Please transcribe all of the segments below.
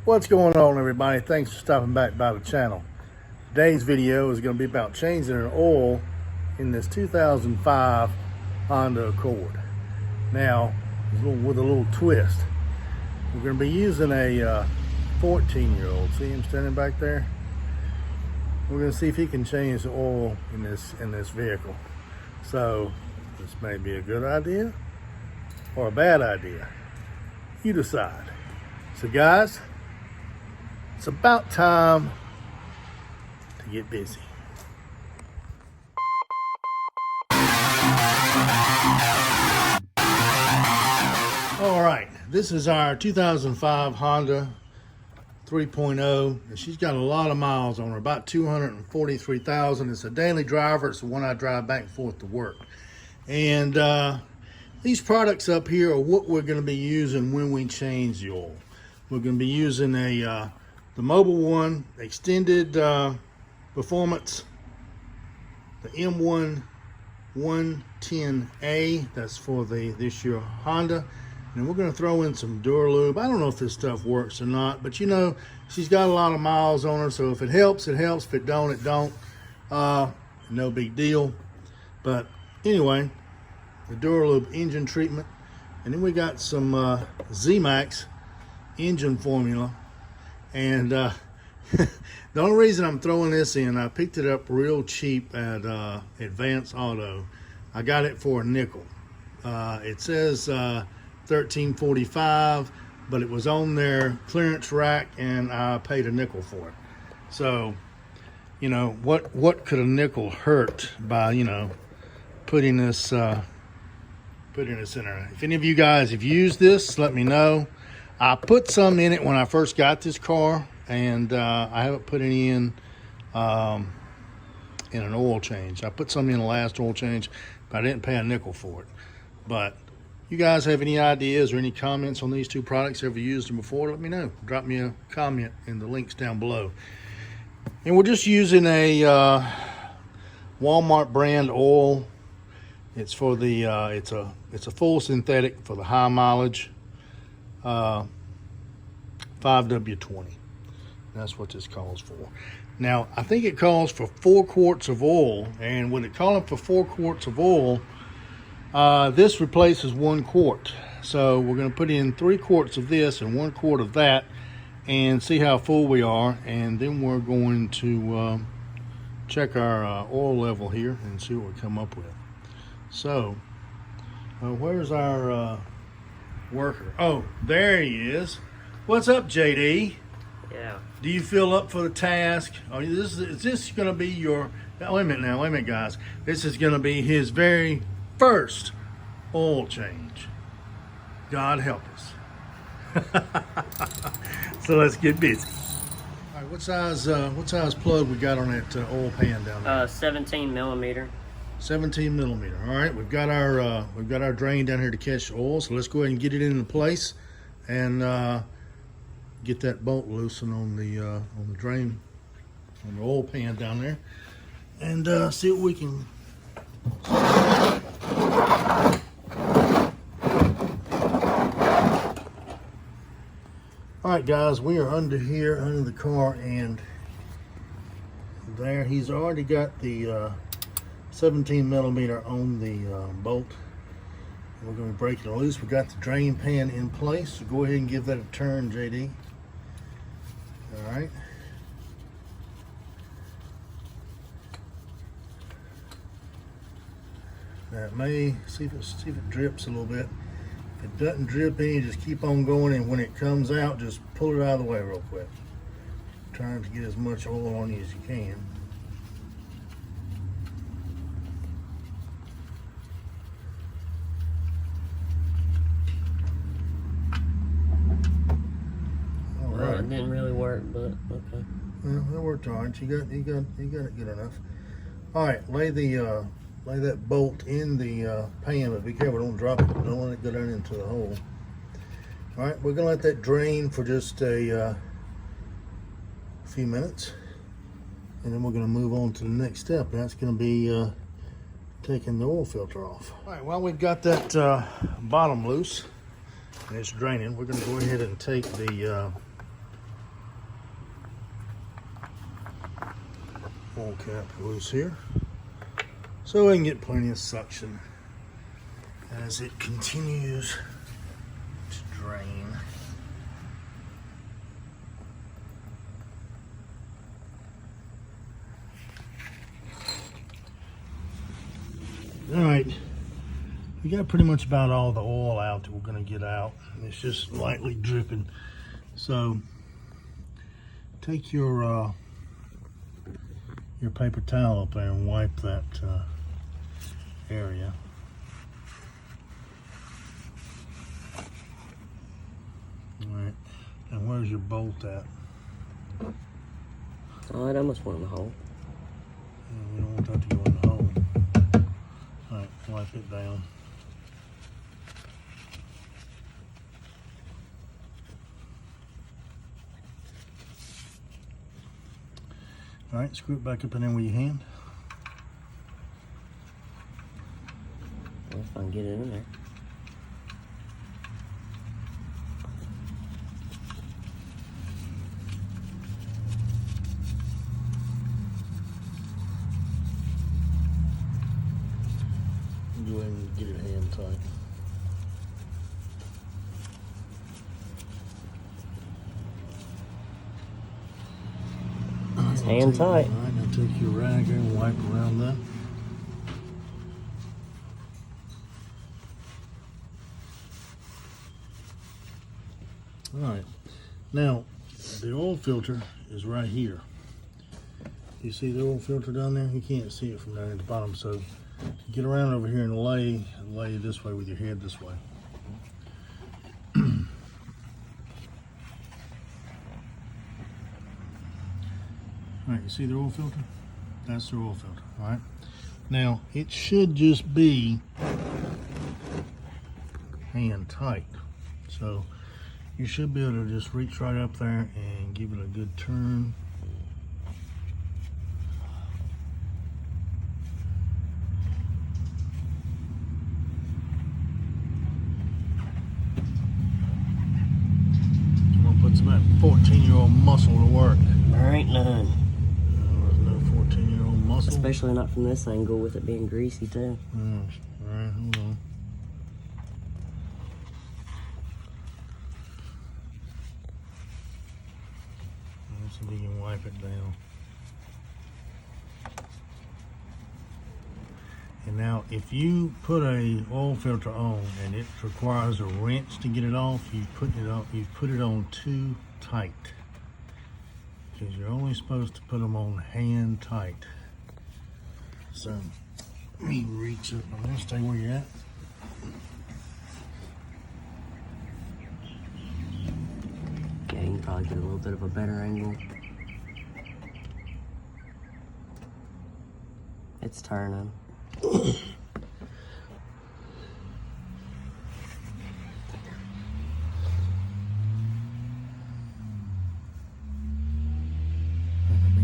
What's going on, everybody? Thanks for stopping back by the channel. Today's video is going to be about changing an oil in this 2005 Honda Accord. Now, with a little twist. We're going to be using a 14-year-old. See him standing back there? We're going to see if he can change the oil in this vehicle. So, this may be a good idea or a bad idea. You decide. So guys, it's about time to get busy. All right, this is our 2005 Honda 3.0, and she's got a lot of miles on her, about 243,000. It's a daily driver. It's the one I drive back and forth to work. And these products up here are what we're going to be using when we change the oil. We're going to be using the Mobil 1 Extended Performance, the M1 110A, that's for this year Honda. And we're going to throw in some Duralube. I don't know if this stuff works or not, but you know, she's got a lot of miles on her, so if it helps, it helps. If it don't, it don't. No big deal. But anyway, the Duralube engine treatment. And then we got some Z-Max engine formula. And the only reason I'm throwing this in, I picked it up real cheap at Advance Auto. I got it for a nickel. It says $13.45, but it was on their clearance rack and I paid a nickel for it. So, you know, what could a nickel hurt by, you know, putting this in there? If any of you guys have used this, let me know. I put some in it when I first got this car, and I haven't put any in an oil change. I put some in the last oil change, but I didn't pay a nickel for it. But you guys have any ideas or any comments on these two products? Ever used them before? Let me know. Drop me a comment in the links down below. And we're just using a Walmart brand oil. It's for the it's a full synthetic for the high mileage 5W20. That's what this calls for. Now, I think it calls for 4 quarts of oil, and with it calling for 4 quarts of oil, this replaces 1 quart. So we're going to put in 3 quarts of this and 1 quart of that and see how full we are, and then we're going to check our oil level here and see what we come up with. So where's our worker? Oh, there he is. What's up, JD? Yeah. Do you feel up for the task? Oh, is this going to be your... Wait a minute, guys. This is going to be his very first oil change. God help us. So let's get busy. All right, what size plug we got on that oil pan down there? 17 millimeter. 17 millimeter. All right, we've got our drain down here to catch the oil. So let's go ahead and get it into place and get that bolt loosened on the drain, on the oil pan down there, and see what we can. All right, guys, we are under the car, and there he's already got the 17 millimeter on the bolt. We're going to be breaking it loose. We got the drain pan in place, so go ahead and give that a turn, JD. All right. That may see if it drips a little bit. If it doesn't drip any, just keep on going, and when it comes out, just pull it out of the way real quick. Trying to get as much oil on you as you can. Well, it didn't really work, but okay. Well, that worked all right. You got it good enough. All right, lay that bolt in the pan, but be careful, don't drop it. Don't let it go down into the hole. All right, we're gonna let that drain for just a few minutes, and then we're gonna move on to the next step. And that's gonna be taking the oil filter off. All right, well, we've got that bottom loose and it's draining. We're gonna go ahead and take the oil cap loose here, so we can get plenty of suction as it continues to drain. All right, we got pretty much about all the oil out that we're going to get out. It's just lightly dripping. So take your paper towel up there and wipe that area. All right, and where's your bolt at? Oh, it almost went in the hole. We don't want that to go in the hole. All right, wipe it down. All right, screw it back up in there with your hand. Well, if I can get it in there. Go ahead and get it hand tight. It's hand tight. All right, now take your rag here and wipe around that. All right, now the oil filter is right here. You see the oil filter down there? You can't see it from down at the bottom, so get around over here and lay this way with your head this way. All right, you see the oil filter? That's the oil filter, all right? Now, it should just be hand tight. So you should be able to just reach right up there and give it a good turn. I'm gonna put some of that 14-year-old muscle to work. There ain't none. There's no 14-year-old muscle. Especially not from this angle with it being greasy too. All right, hold on. Let's see if we can wipe it down. And now, if you put a oil filter on and it requires a wrench to get it off, you put it on too tight. Because you're only supposed to put them on hand tight. So, let me reach up. I'm gonna stay where you're at. Yeah, you can probably get a little bit of a better angle. It's turning. Be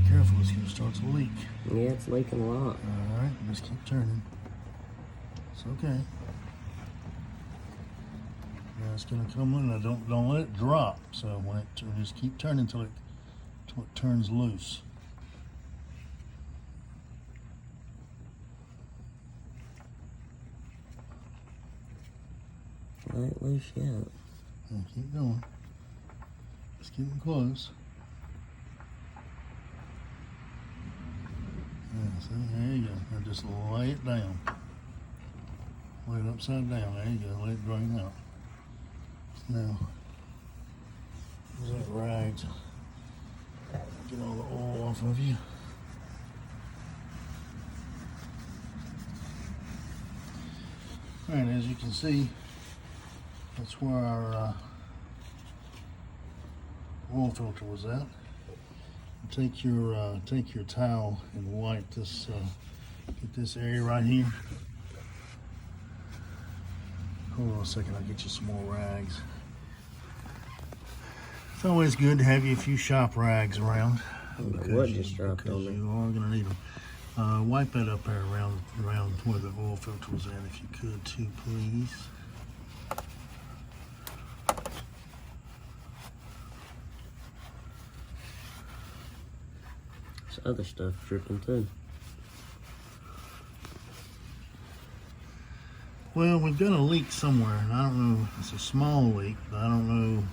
careful, it's gonna start to leak. Yeah, it's leaking a lot. All right, just keep turning. It's okay. Now it's gonna come in. Now don't let it drop. So when it just keep turning until it turns loose. It ain't loose yet. And keep going. Just keep them close. Yeah, see, there you go. Now just lay it down. Lay it upside down. There you go. Let it drain out. Now, use that rag to get all the oil off of you. All right, as you can see, that's where our oil filter was at. Take your towel and wipe this. Get this area right here. Hold on a second. I'll get you some more rags. It's always good to have you a few shop rags around. What just dropped on me? You are gonna need them. Wipe that up there around where the oil filter was at, if you could too, please. this other stuff dripping too. Well, we've got a leak somewhere, and I don't know. It's a small leak, but I don't know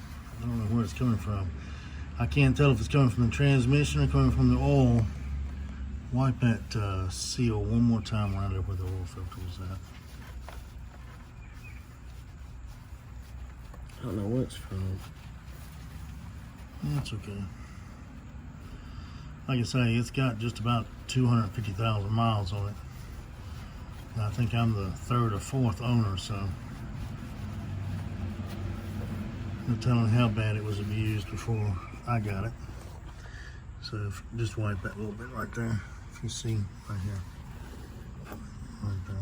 where it's coming from. I can't tell if it's coming from the transmission or coming from the oil. Wipe that seal one more time around it where the oil filter was at. I don't know where it's from. That's okay. Like I say, it's got just about 250,000 miles on it. And I think I'm the third or fourth owner, so no telling how bad it was abused before I got it. So just wipe that little bit right there. If you see right here, right there.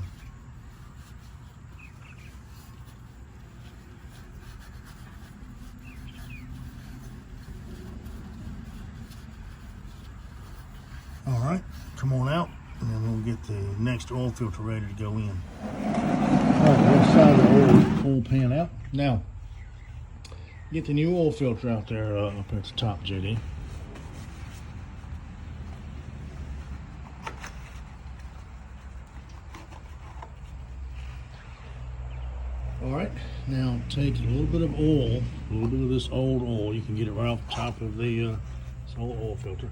All right, come on out, and then we'll get the next oil filter ready to go in. All right, left side of the oil pan out. Now, get the new oil filter out there up at the top, JD. All right, now take a little bit of oil, a little bit of this old oil. You can get it right off the top of the this old oil filter.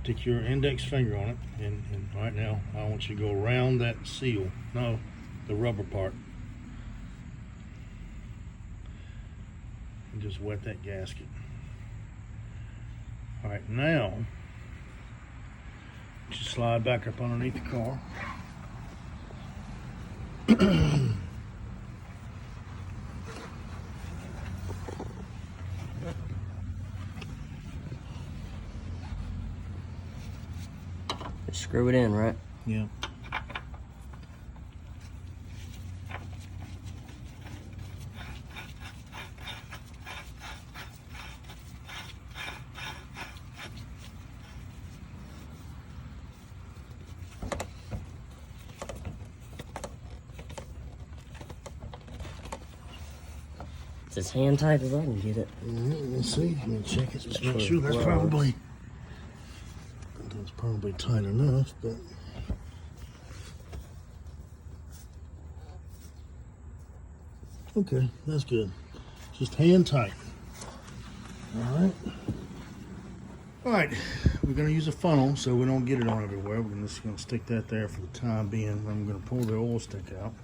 Stick your index finger on it, and right now I want you to go around that seal. No, the rubber part. And just wet that gasket. All right, now just slide back up underneath the car. Screw it in, right? Yeah. It's as hand tight as I can get it. Let's see. Let me check it. Just make Sure. sure that's Wow. probably tight enough, but okay, that's good. Just hand tight. All right, we're gonna use a funnel so we don't get it on everywhere. We're just gonna stick that there for the time being. I'm gonna pull the oil stick out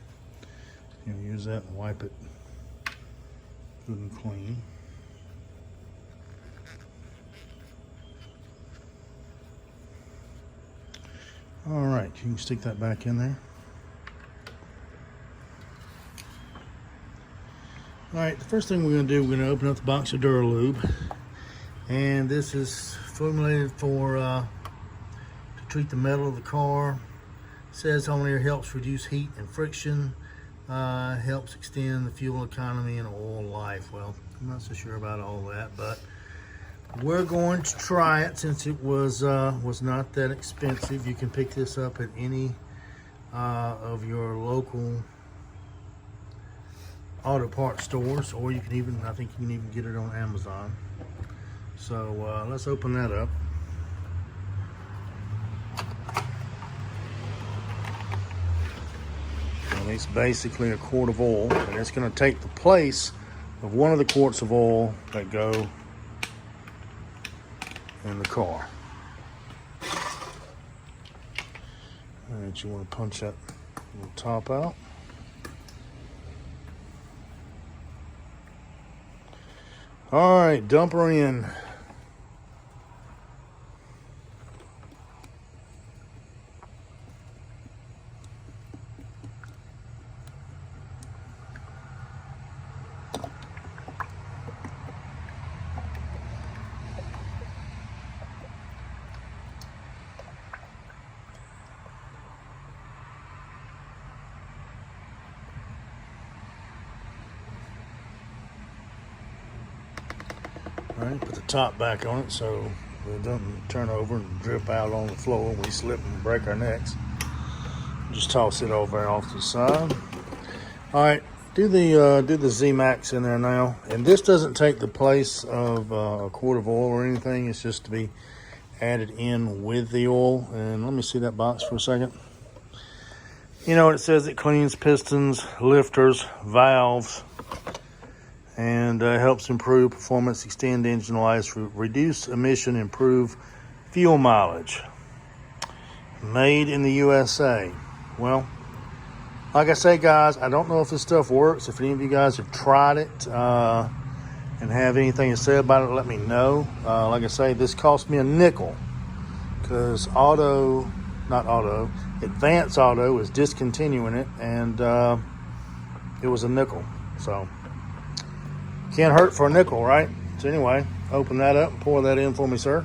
and use that and wipe it good and clean. All right, you can stick that back in there. All right, the first thing we're gonna do, we're gonna open up the box of Duralube. And this is formulated for to treat the metal of the car. It says on there helps reduce heat and friction, helps extend the fuel economy and oil life. Well, I'm not so sure about all that, but we're going to try it since it was not that expensive. You can pick this up at any of your local auto parts stores, or you can even, I think you can even get it on Amazon. So let's open that up. And it's basically a quart of oil, and it's going to take the place of one of the quarts of oil that go in the car. All right, you want to punch that little top out. All right, dump her in. All right, put the top back on it so it doesn't turn over and drip out on the floor and we slip and break our necks. Just toss it over and off to the side. All right, do the Z-Max in there now. And this doesn't take the place of a quart of oil or anything. It's just to be added in with the oil. And let me see that box for a second. You know, it says it cleans pistons, lifters, valves, and helps improve performance, extend engine life, reduce emission, improve fuel mileage. Made in the USA. Well, like I say, guys, I don't know if this stuff works. If any of you guys have tried it and have anything to say about it, let me know. Like I say, this cost me a nickel because Advance Auto is discontinuing it, and it was a nickel. So can't hurt for a nickel, right? So anyway, open that up and pour that in for me, sir.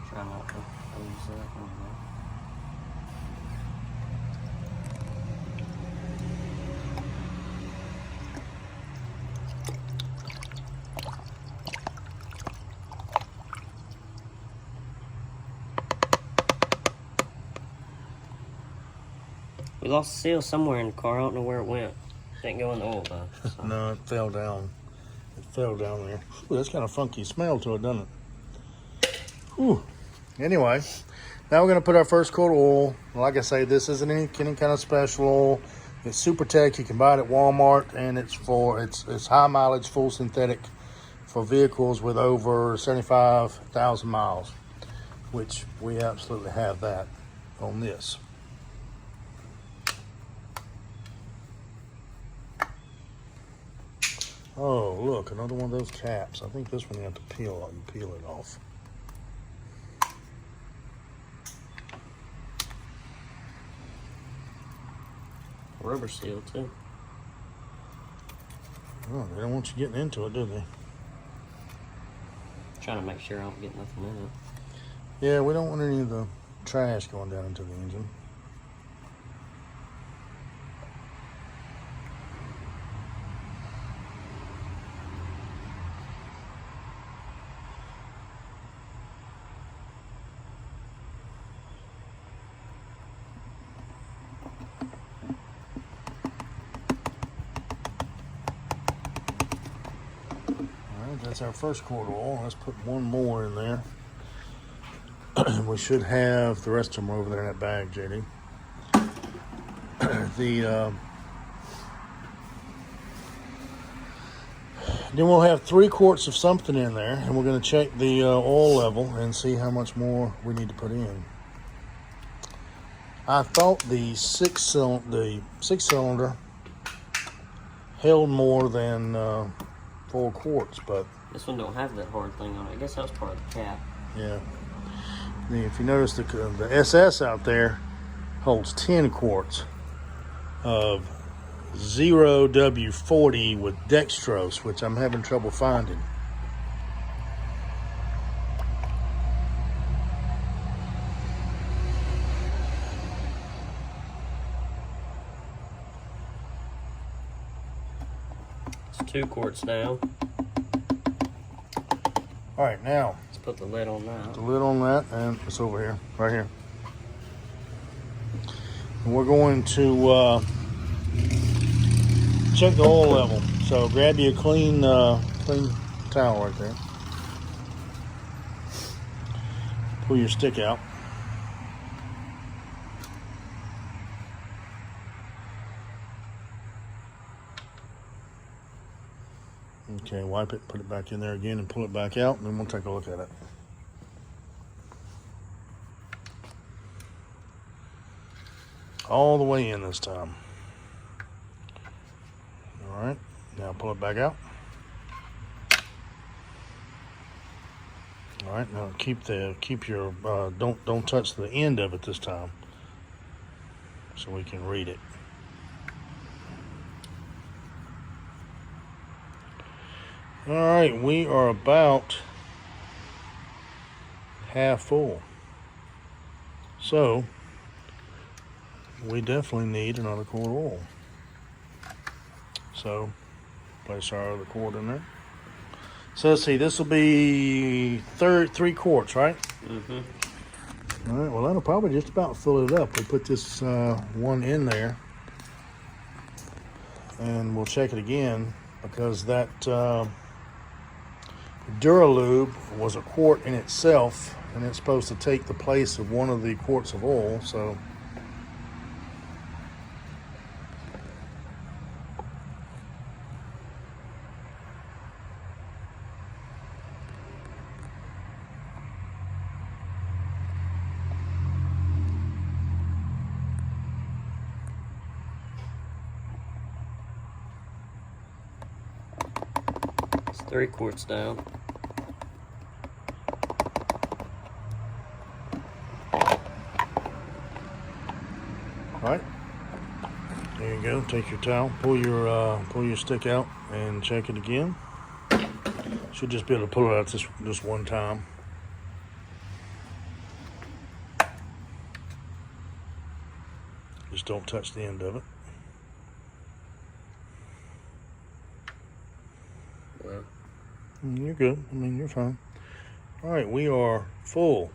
Try not to lose that one there. We lost the seal somewhere in the car. I don't know where it went. Didn't go in the oil though. So. No, it fell down. It fell down there. Ooh, that's kind of funky smell to it, doesn't it? Ooh. Anyway, now we're going to put our first quart of oil. Like I say, this isn't any kind of special oil. It's SuperTech. You can buy it at Walmart, and it's high mileage, full synthetic for vehicles with over 75,000 miles, which we absolutely have that on this. Oh, look, another one of those caps. I think this one you have to peel it off. Rubber seal too. Oh, they don't want you getting into it, do they? Trying to make sure I don't get nothing in it. Yeah, we don't want any of the trash going down into the engine. That's our first quart of oil. Let's put one more in there. We should have the rest of them over there in that bag, JD. Then we'll have 3 quarts of something in there, and we're going to check the oil level and see how much more we need to put in. I thought the six cylinder held more than 4 quarts, but this one don't have that hard thing on it. I guess that was part of the cap. Yeah. If you notice, the SS out there holds 10 quarts of 0W40 with dextrose, which I'm having trouble finding. It's 2 quarts now. All right, now Let's put the lid on that. put the lid on that, and it's over here, right here. And we're going to check the oil level. So grab you a clean towel right there. Pull your stick out. Okay, wipe it, put it back in there again, and pull it back out, and then we'll take a look at it. All the way in this time. All right, now pull it back out. All right, now keep your don't touch the end of it this time, so we can read it. All right, we are about half full. So we definitely need another quart of oil. So place our other quart in there. So let's see, this will be 3 quarts, right? Mm-hmm. All right, well, that'll probably just about fill it up. We put this one in there, and we'll check it again because that Duralube was a quart in itself, and it's supposed to take the place of one of the quarts of oil. So It's 3 quarts down. all right, there you go. Take your towel, pull your stick out, and check it again. Should just be able to pull it out just one time. Just don't touch the end of it. Well, You're good. I mean, you're fine. All right, we are full.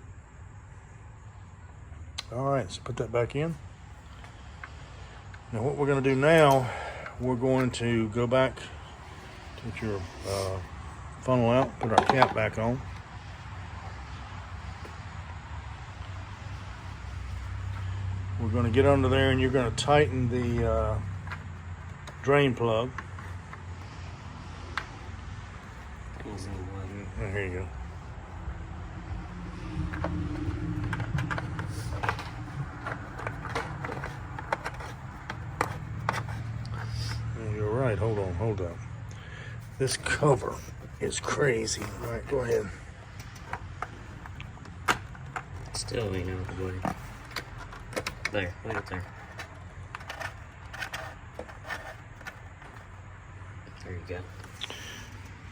All right, so put that back in. Now what we're going to do now, we're going to go back, take your funnel out, put our cap back on. We're going to get under there and you're going to tighten the drain plug. Here you go. You're right. Hold on. This cover is crazy. All right, go ahead. Still ain't out of the way. There, leave it there. There you go.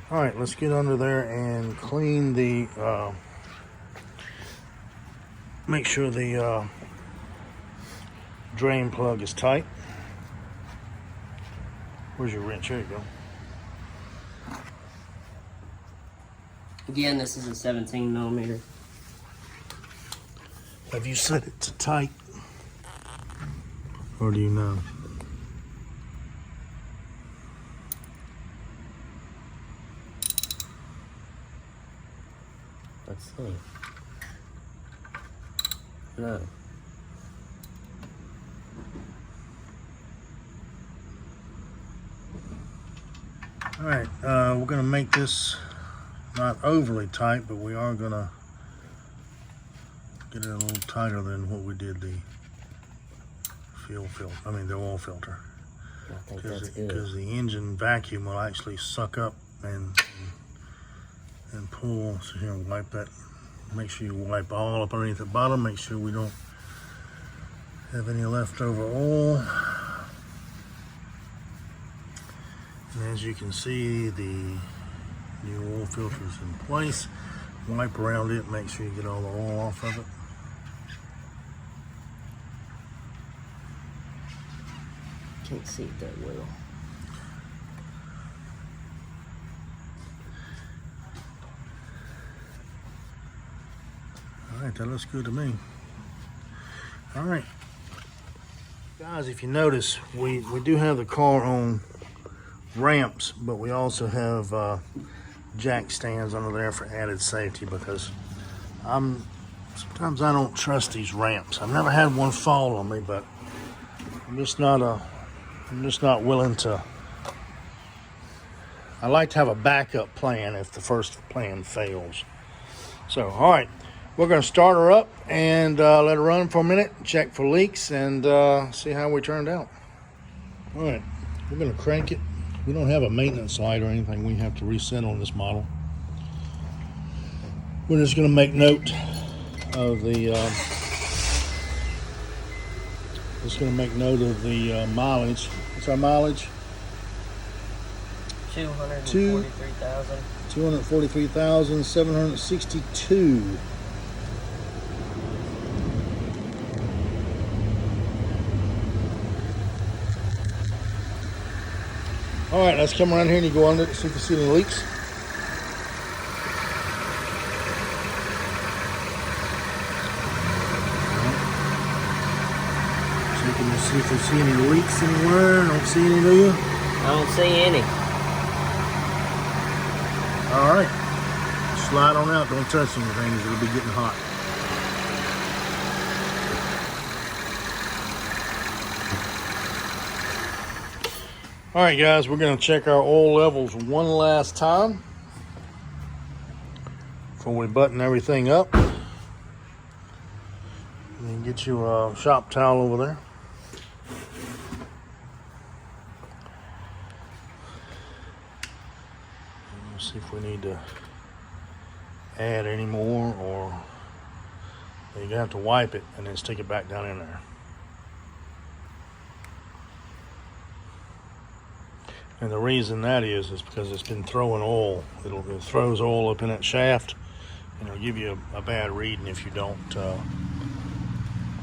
All right, let's get under there and clean the, make sure the drain plug is tight. Where's your wrench? Here you go. Again, this is a 17 millimeter. Have you set it to tight? Or do you know? Let's see. No. All right, we're gonna make this not overly tight, but we are gonna get it a little tighter than what we did the the oil filter. I think that's good. Because the engine vacuum will actually suck up and pull. So here, wipe that. Make sure you wipe all up underneath the bottom. Make sure we don't have any leftover oil. And as you can see, the new oil filter is in place. Wipe around it. Make sure you get all the oil off of it. Can't see it that well. All right, that looks good to me. All right, guys, if you notice, we do have the car on ramps, but we also have jack stands under there for added safety because sometimes I don't trust these ramps. I've never had one fall on me, but I'm just not willing to. I like to have a backup plan if the first plan fails. So, all right, we're going to start her up and let her run for a minute, check for leaks, and see how we turned out. All right, we're going to crank it. We don't have a maintenance light or anything we have to reset on this model. We're just going to make note of the mileage. What's our mileage? 243,000. 243,762. All right, let's come around here and you go under it, see if you see any leaks. checking to see if we see any leaks anywhere. Don't see any, do you? I don't see any. All right. Slide on out. Don't touch anything, it'll be getting hot. All right, guys, we're going to check our oil levels one last time before we button everything up. And then get you a shop towel over there. Let's see if we need to add any more, or you're gonna have to wipe it and then stick it back down in there. And the reason that is because it's been throwing oil. It throws oil up in that shaft, and it'll give you a bad reading if you don't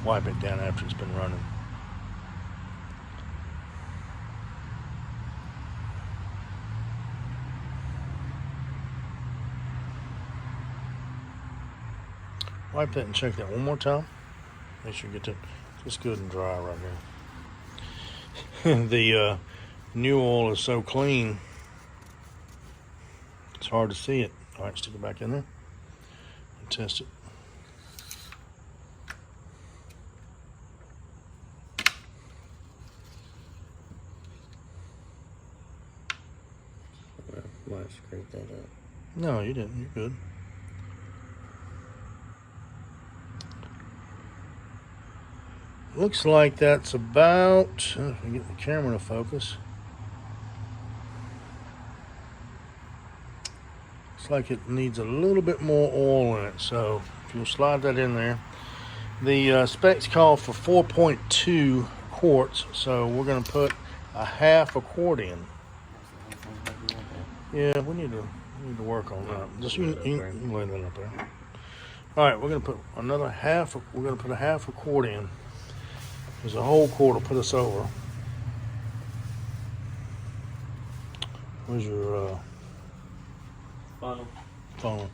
wipe it down after it's been running. Wipe that and check that one more time. Make sure you get that just good and dry right there. The new oil is so clean, it's hard to see it. All right, stick it back in there and test it. Well, might have screwed that up. No, you didn't. You're good. Looks like that's about, if we get the camera to focus. Looks like it needs a little bit more oil in it, so if you'll slide that in there. The specs call for 4.2 quarts, so we're going to put a half a quart in. Yeah, we need to work on that. Just you can lay that up there. All right, we're going to put another half. We're going to put a half a quart in. There's a whole quart will put us over. Where's your Funnel. funnel?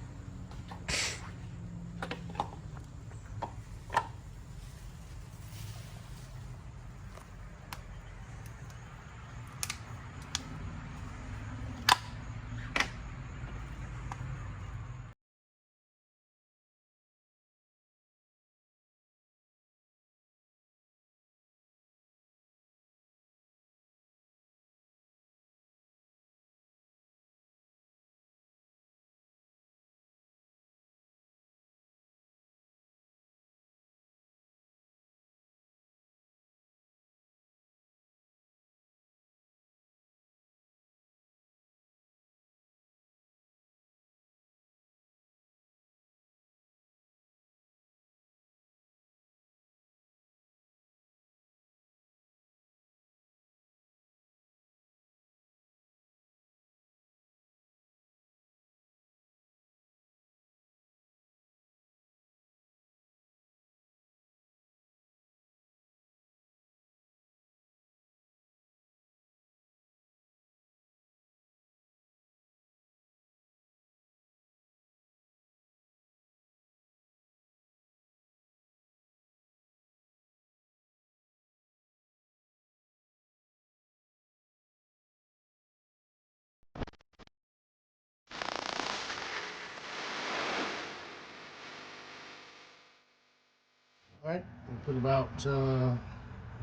All right, we'll put about a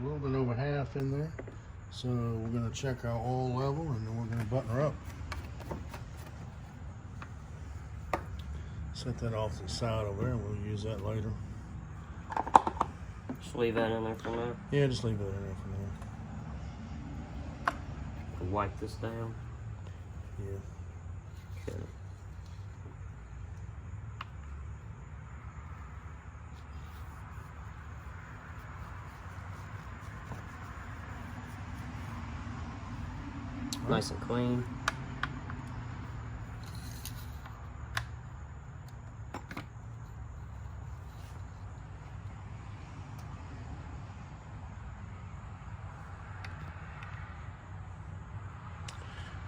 little bit over half in there. So we're going to check our oil level, and then we're going to button her up. Set that off to the side over there, and we'll use that later. Just leave that in there for now. Yeah, just leave that in there for now. Wipe this down. Yeah. Okay. Nice and clean.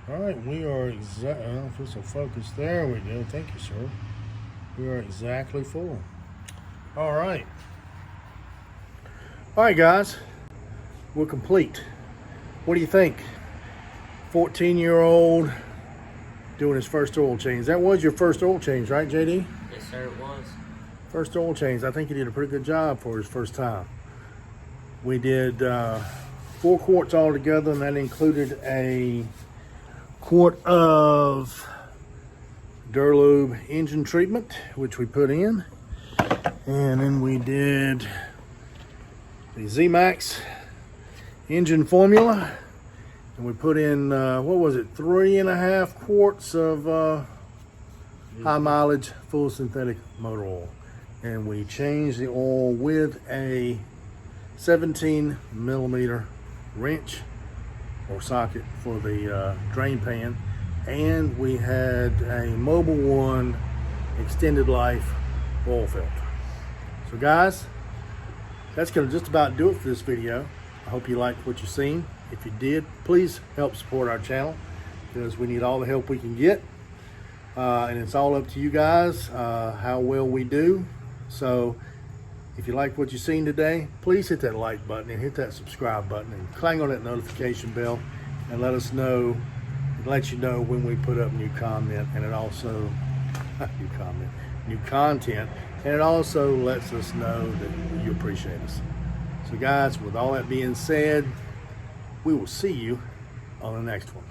All right, we are I don't know if this will focus. There we go. Thank you, sir. We are exactly full. All right. All right, guys. we're complete. What do you think? 14-year-old doing his first oil change. That was your first oil change, right, JD? Yes, sir, it was. First oil change. I think he did a pretty good job for his first time. We did 4 quarts altogether, and that included a quart of Duralube engine treatment, which we put in. And then we did the Z-Max engine formula. And we put in, 3.5 quarts of high mileage, full synthetic motor oil. And we changed the oil with a 17 millimeter wrench or socket for the drain pan. And we had a Mobil 1 extended life oil filter. So guys, that's gonna just about do it for this video. I hope you liked what you've seen. If you did, please help support our channel because we need all the help we can get. And it's all up to you guys how well we do. So if you like what you've seen today, please hit that like button and hit that subscribe button and clang on that notification bell and let us know, it lets you know when we put up new content, and it also, new content, and it also lets us know that you appreciate us. So guys, with all that being said, we will see you on the next one.